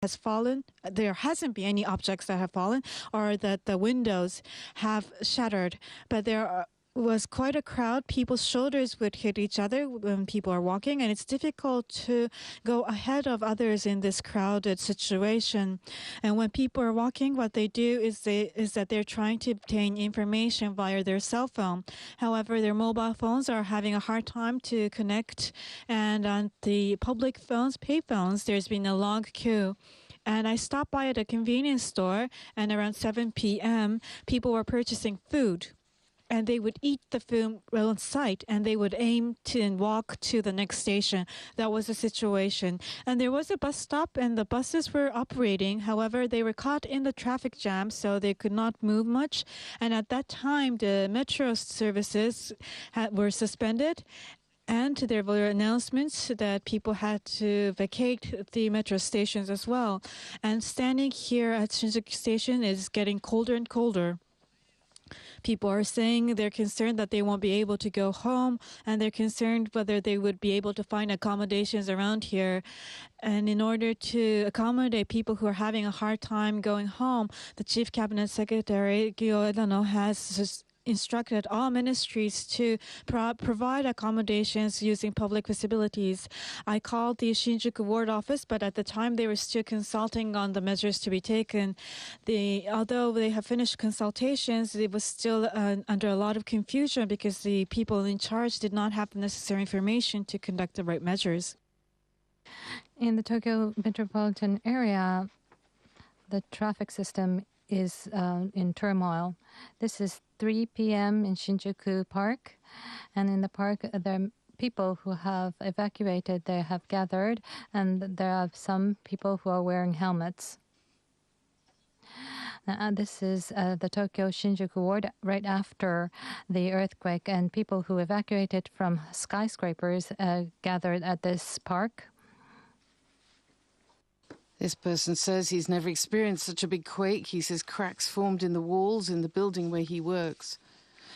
has fallen. There hasn't been any objects that have fallen or that the windows have shattered. But was quite a crowd. People's shoulders would hit each other when people are walking, and it's difficult to go ahead of others in this crowded situation. And when people are walking, what they do is that they're trying to obtain information via their cell phone. However, their mobile phones are having a hard time to connect, and on the public phones, pay phones, there's been a long queue. And I stopped by at a convenience store, and around 7 p.m., people were purchasing food. And they would eat the food on site, and they would aim to and walk to the next station. That was the situation. And there was a bus stop, and the buses were operating. However, they were caught in the traffic jam, so they could not move much. And at that time, the metro services were suspended. And there were announcements that people had to vacate the metro stations as well. And standing here at Shinjuku Station is getting colder and colder. People are saying they're concerned that they won't be able to go home, and they're concerned whether they would be able to find accommodations around here. And in order to accommodate people who are having a hard time going home, the Chief Cabinet Secretary, Gyo Edano, has instructed all ministries to provide accommodations using public facilities. I called the Shinjuku ward office, but at the time they were still consulting on the measures to be taken. Although they have finished consultations, it was still under a lot of confusion because the people in charge did not have the necessary information to conduct the right measures. In the Tokyo metropolitan area, the traffic system is in turmoil. This is 3 p.m. in Shinjuku Park, and in the park there are people who have evacuated. They have gathered, and there are some people who are wearing helmets. This is the Tokyo Shinjuku ward right after the earthquake, and people who evacuated from skyscrapers gathered at this park. This person says he's never experienced such a big quake. He says cracks formed in the walls in the building where he works.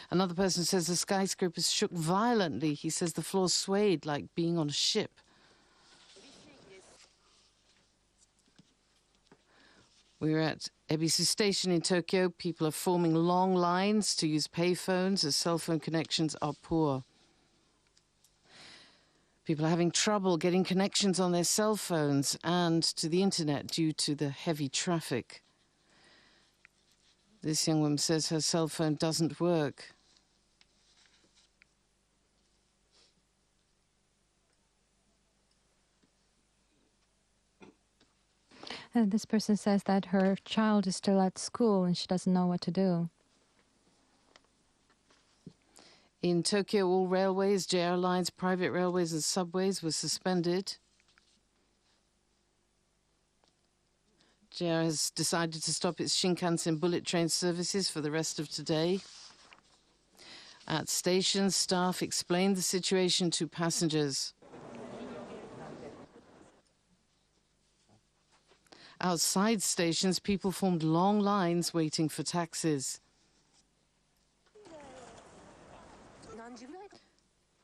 Another person says the skyscrapers shook violently. He says the floor swayed like being on a ship. We're at Ebisu Station in Tokyo. People are forming long lines to use payphones as cell phone connections are poor. People are having trouble getting connections on their cell phones and to the internet due to the heavy traffic. This young woman says her cell phone doesn't work. And this person says that her child is still at school and she doesn't know what to do. In Tokyo, all railways, JR lines, private railways and subways were suspended. JR has decided to stop its Shinkansen bullet train services for the rest of today. At stations, staff explained the situation to passengers. Outside stations, people formed long lines waiting for taxis.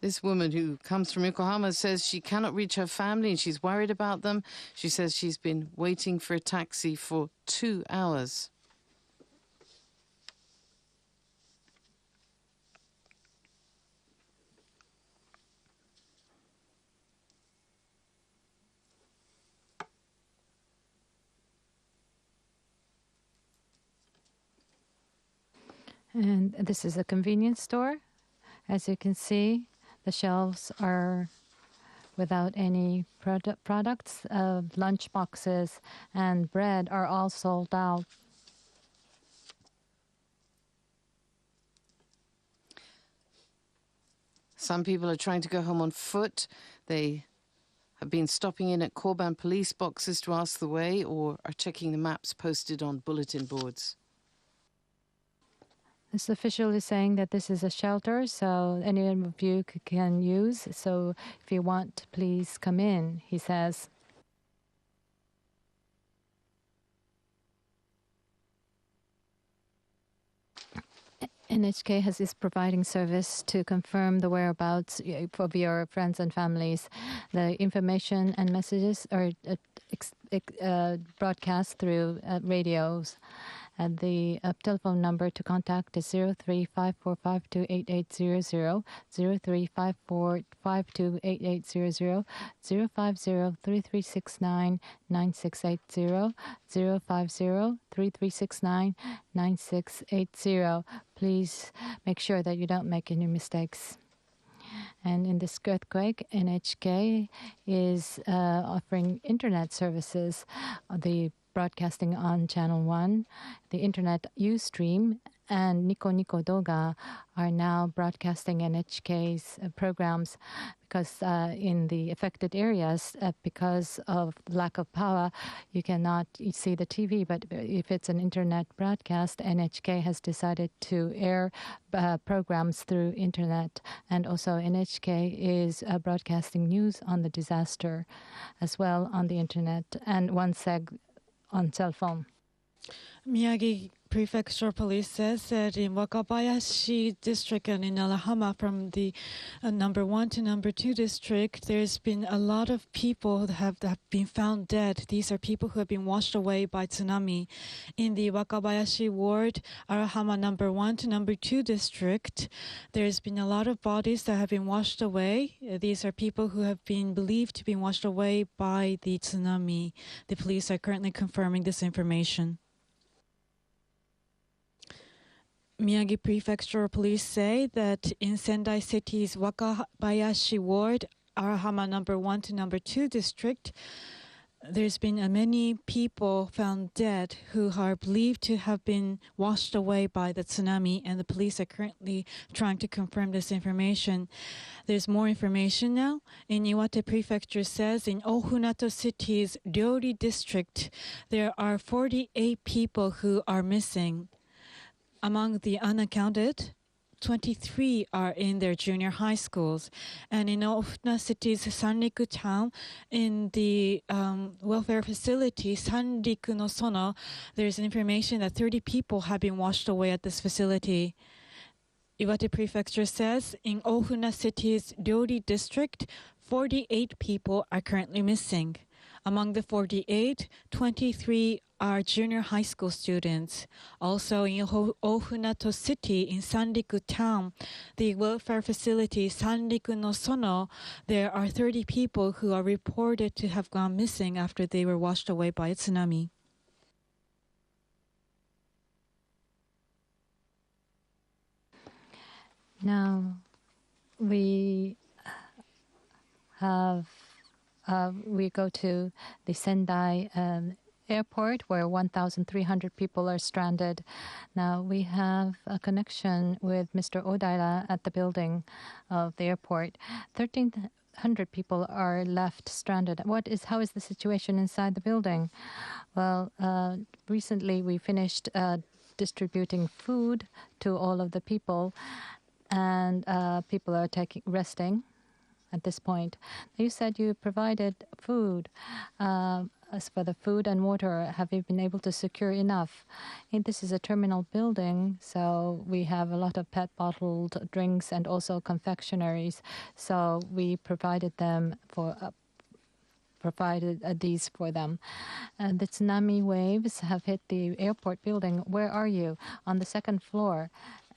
This woman who comes from Yokohama says she cannot reach her family and she's worried about them. She says she's been waiting for a taxi for 2 hours. And this is a convenience store. As you can see, the shelves are without any products. Lunch boxes and bread are all sold out. Some people are trying to go home on foot. They have been stopping in at Koban police boxes to ask the way or are checking the maps posted on bulletin boards. This official is saying that this is a shelter, so any of you can use. So if you want, please come in, he says. NHK is providing service to confirm the whereabouts of your friends and families. The information and messages are broadcast through radios. And the telephone number to contact is 035452880, 035452880, 05033699680, 05033699680. Please make sure that you don't make any mistakes. And in this earthquake, NHK is offering internet services. The broadcasting on Channel 1, the Internet Ustream, and Nico Nico Doga are now broadcasting NHK's programs because in the affected areas, because of lack of power, you cannot see the TV. But if it's an internet broadcast, NHK has decided to air programs through internet. And also NHK is broadcasting news on the disaster as well on the internet, and one seg on cell phone. Miyagi Prefecture Police says that in Wakabayashi District and in Alahama, from the number 1 to number 2 district, there's been a lot of people that have been found dead. These are people who have been washed away by tsunami. In the Wakabayashi Ward, Arahama number 1 to number 2 district, there's been a lot of bodies that have been washed away. These are people who have been believed to be washed away by the tsunami. The police are currently confirming this information. Miyagi Prefectural Police say that in Sendai City's Wakabayashi Ward, Arahama number 1 to number 2 district, there's been many people found dead who are believed to have been washed away by the tsunami, and the police are currently trying to confirm this information. There's more information now. In Iwate Prefecture says in Ohunato City's Ryori district, there are 48 people who are missing. Among the unaccounted, 23 are in their junior high schools. And in Ohuna City's Sanriku town, in the welfare facility, Sanriku no Sono, there's information that 30 people have been washed away at this facility. Iwate Prefecture says in Ohuna City's Ryori district, 48 people are currently missing. Among the 48, 23 are junior high school students. Also in Ohunato City in Sanriku town, the welfare facility Sanriku no Sono, there are 30 people who are reported to have gone missing after they were washed away by a tsunami. Now, we go to the Sendai airport where 1,300 people are stranded. Now we have a connection with Mr. Odaira at the building of the airport. 1,300 people are left stranded. How is the situation inside the building? Well, recently we finished distributing food to all of the people, and people are resting at this point. You said you provided food. As for the food and water, have you been able to secure enough? And this is a terminal building, so we have a lot of pet bottled drinks and also confectionaries. So we provided these for them. The tsunami waves have hit the airport building. Where are you? On the second floor.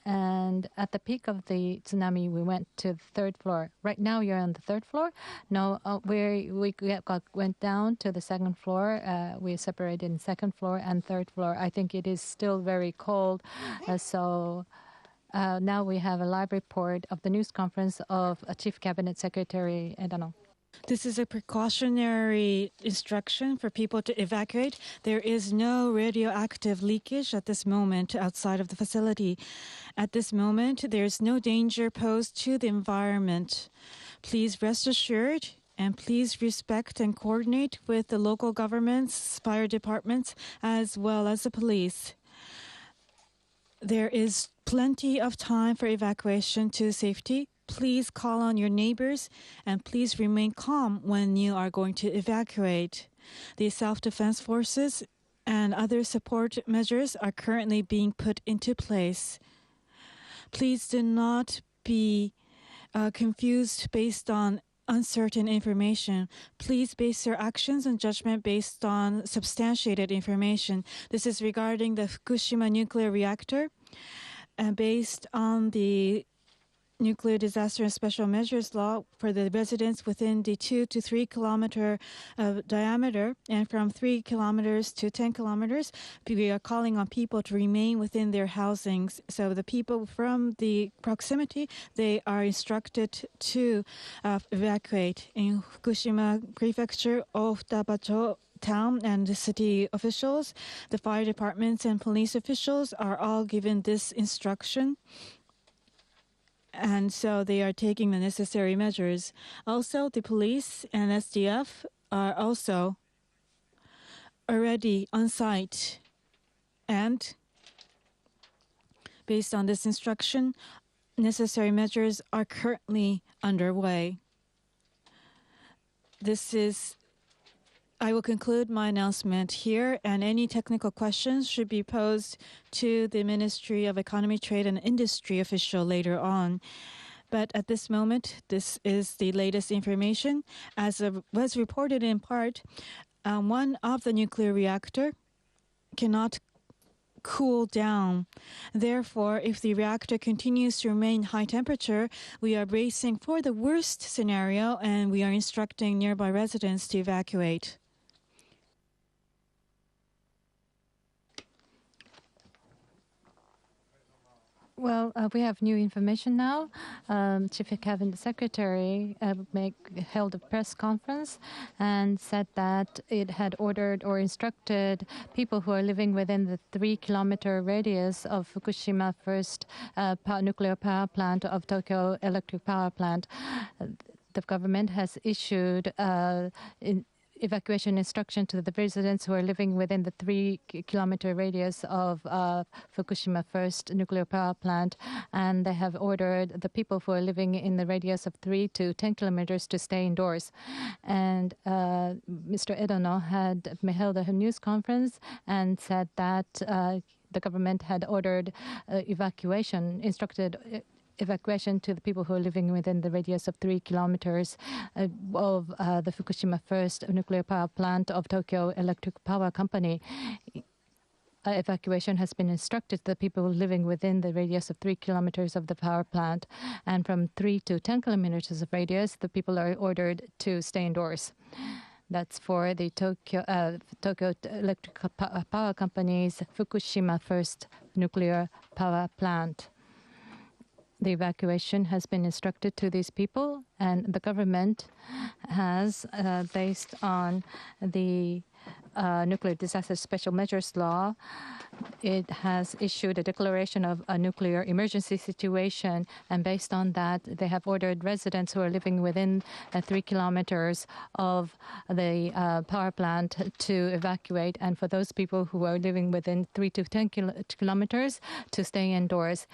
And at the peak of the tsunami, we went to the third floor. Right now, you're on the third floor? No, we went down to the second floor. We separated in second floor and third floor. I think it is still very cold. So now we have a live report of the news conference of Chief Cabinet Secretary Edano. This is a precautionary instruction for people to evacuate. There is no radioactive leakage at this moment outside of the facility. At this moment, there is no danger posed to the environment. Please rest assured and please respect and coordinate with the local governments, fire departments, as well as the police. There is plenty of time for evacuation to safety. Please call on your neighbors and please remain calm when you are going to evacuate. The self-defense forces and other support measures are currently being put into place. Please do not be confused based on uncertain information. Please base your actions and judgment based on substantiated information. This is regarding the Fukushima nuclear reactor. Based on the Nuclear Disaster and Special Measures Law for the residents within the 2 to 3 kilometer diameter and from 3 kilometers to 10 kilometers, we are calling on people to remain within their housings. So the people from the proximity, they are instructed to evacuate. In Fukushima Prefecture, Ofutabacho town and the city officials, the fire departments and police officials are all given this instruction. And so they are taking the necessary measures. Also, the police and SDF are also already on site. And based on this instruction, necessary measures are currently underway. I will conclude my announcement here, and any technical questions should be posed to the Ministry of Economy, Trade and Industry official later on. But at this moment, this is the latest information. As was reported in part, one of the nuclear reactor cannot cool down. Therefore, if the reactor continues to remain high temperature, we are bracing for the worst scenario, and we are instructing nearby residents to evacuate. Well, we have new information now. Chief Cabinet Secretary held a press conference and said that it had ordered or instructed people who are living within the 3-kilometer radius of Fukushima first nuclear power plant of Tokyo Electric Power Plant. The government has issued evacuation instruction to the residents who are living within the 3-kilometer radius of Fukushima first nuclear power plant, and they have ordered the people who are living in the radius of 3 to 10 kilometers to stay indoors. And Mr. Edono had held a news conference and said that the government had ordered instructed evacuation to the people who are living within the radius of 3 kilometers of the Fukushima first nuclear power plant of Tokyo Electric Power Company. Evacuation has been instructed to the people living within the radius of 3 kilometers of the power plant, and from 3 to 10 kilometers of radius, the people are ordered to stay indoors. That's for the Tokyo Electric Power Company's Fukushima first nuclear power plant. The evacuation has been instructed to these people, and the government has, based on the Nuclear Disaster Special Measures Law, it has issued a declaration of a nuclear emergency situation, and based on that, they have ordered residents who are living within 3 kilometers of the power plant to evacuate, and for those people who are living within 3 to 10 kilometers to stay indoors.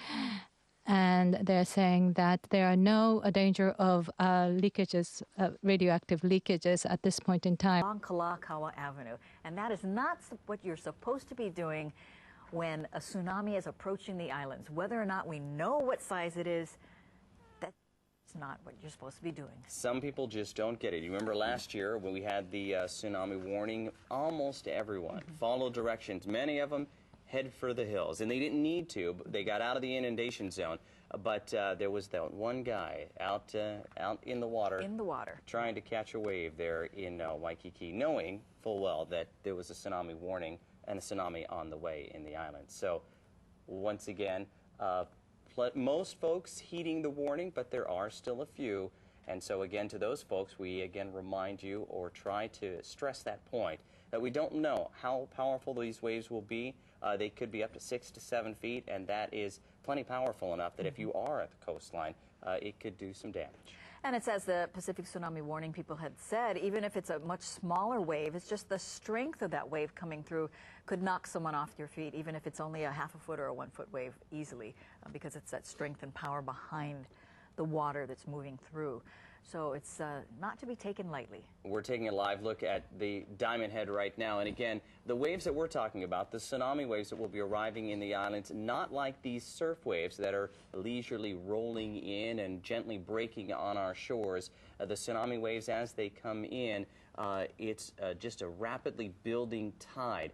And they're saying that there are no danger of leakages, radioactive leakages at this point in time. On Kalakaua Avenue, and that is not what you're supposed to be doing when a tsunami is approaching the islands. Whether or not we know what size it is, that's not what you're supposed to be doing. Some people just don't get it. You remember last year when we had the tsunami warning, almost everyone followed directions. Many of them head for the hills, and they didn't need to. They got out of the inundation zone, but there was that one guy out in the water, trying to catch a wave there in Waikiki, knowing full well that there was a tsunami warning and a tsunami on the way in the island. So once again, most folks heeding the warning, but there are still a few. And so again, to those folks, we again remind you or try to stress that point that we don't know how powerful these waves will be. They could be up to 6 to 7 feet, and that is plenty powerful enough that if you are at the coastline, it could do some damage. And it's as the Pacific Tsunami Warning people had said, even if it's a much smaller wave, it's just the strength of that wave coming through could knock someone off their feet, even if it's only a half a foot or a 1 foot wave easily, because it's that strength and power behind the water that's moving through. So it's not to be taken lightly. We're taking a live look at the Diamond Head right now. And again, the waves that we're talking about, the tsunami waves that will be arriving in the islands, not like these surf waves that are leisurely rolling in and gently breaking on our shores. The tsunami waves, as they come in, it's just a rapidly building tide.